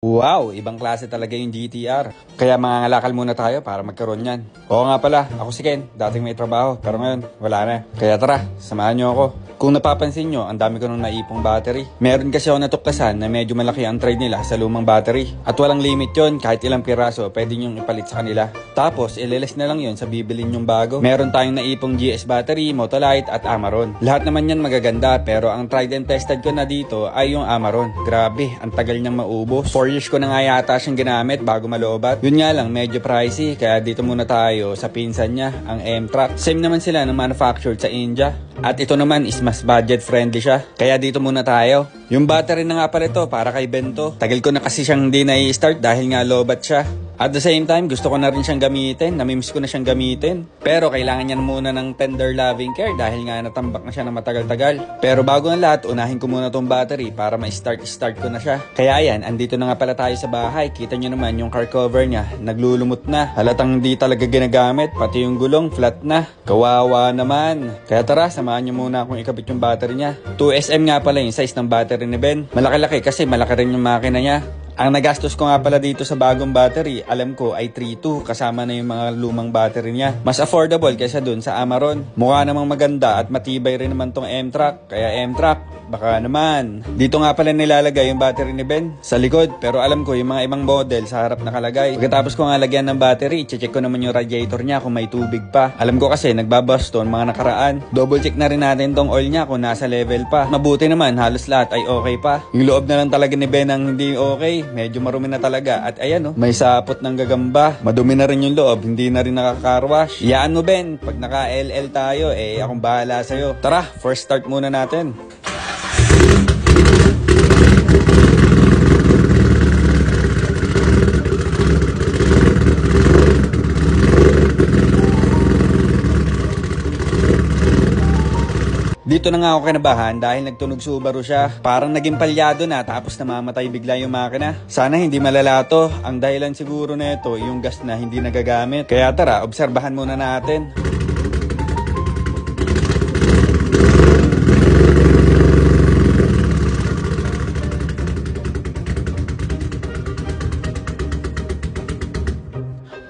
Wow, ibang klase talaga yung GTR. Kaya mangangalakal muna tayo para magkaroon yan. Oo nga pala, ako si Ken, dating may trabaho, pero ngayon, wala na. Kaya tara, samahan nyo ako. Kung napapansin nyo, ang dami ko nung naipong battery. Meron kasi ako natuklasan na medyo malaki ang trade nila sa lumang battery. At walang limit yon, kahit ilang piraso, pwede nyong ipalit sa kanila. Tapos, ililis na lang yon sa bibilin nyong bago. Meron tayong naipong GS battery, Motolite at Amaron. Lahat naman yan magaganda, pero ang tried and tested ko na dito ay yung Amaron. Grabe, ang tagal niyang maubos. 4 years ko na nga yata siyang ginamit bago malobat. Yun nga lang, medyo pricey, kaya dito muna tayo sa pinsan niya, ang M-Track. Same naman sila ng manufactured sa India. At ito naman is mas budget friendly siya. Kaya dito muna tayo. Yung battery na nga pala ito para kay Bento. Tagal ko na kasi siyang hindi na-i-start dahil nga lobat siya. At the same time, gusto ko na rin siyang gamitin. Namimiss ko na siyang gamitin. Pero kailangan niya muna ng tender loving care dahil nga natambak na siya ng matagal-tagal. Pero bago ang lahat, unahin ko muna tong battery para ma-start ko na siya. Kaya ayan, andito na nga pala tayo sa bahay. Kita nyo naman yung car cover niya. Naglulumot na. Halatang hindi talaga ginagamit. Pati yung gulong, flat na. Kawawa naman. Kaya tara, samahan nyo muna akong ikabit yung battery niya. 2SM nga pala yung size ng battery ni Ben. Malaki-laki kasi malaki rin yung makina niya. Ang nagastos ko nga pala dito sa bagong battery, alam ko ay 3.2 kasama na yung mga lumang battery niya. Mas affordable kaysa dun sa Amaron. Mukha namang maganda at matibay rin naman tong M-Track. Kaya M-Track, baka naman. Dito nga pala nilalagay yung battery ni Ben sa likod. Pero alam ko yung mga ibang model sa harap nakalagay. Pagkatapos ko nga lagyan ng battery, check ko naman yung radiator niya kung may tubig pa. Alam ko kasi nagbabaston mga nakaraan. Double check na rin natin tong oil niya kung nasa level pa. Mabuti naman, halos lahat ay okay pa. Yung loob na lang talaga ni Ben ang hindi okay. Medyo marumi na talaga. At ayan may sapot ng gagamba. Madumi na rin yung loob. Hindi na rin nakaka-carwash. Iyaan mo Ben, pag naka-LL tayo, akong bahala sa'yo. Tara, first start muna natin. Dito na nga ako kinabahan dahil nagtunog Subaru siya. Parang naging palyado na tapos namamatay bigla yung makina. Sana hindi malala to. Ang dahilan siguro nito yung gas na hindi nagagamit. Kaya tara, obserbahan muna natin.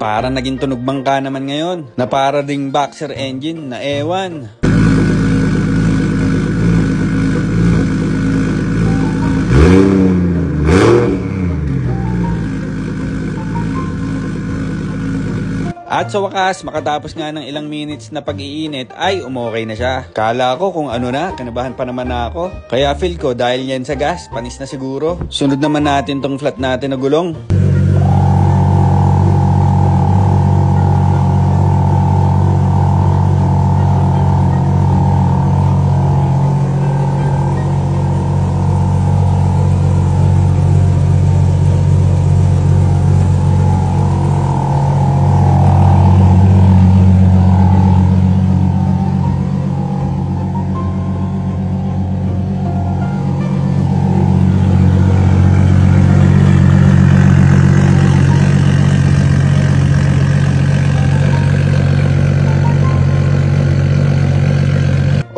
Parang naging tunog bangka naman ngayon. Na para ding boxer engine na ewan. At sa wakas, makatapos nga ng ilang minutes na pag-iinit ay umokay na siya. Kala ko kung ano na, kinabahan pa naman na ako. Kaya feel ko dahil yan sa gas, panis na siguro. Sunod naman natin tong flat natin na gulong.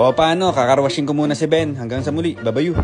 O paano, kakarwashin ko muna si Ben. Hanggang sa muli, babayu.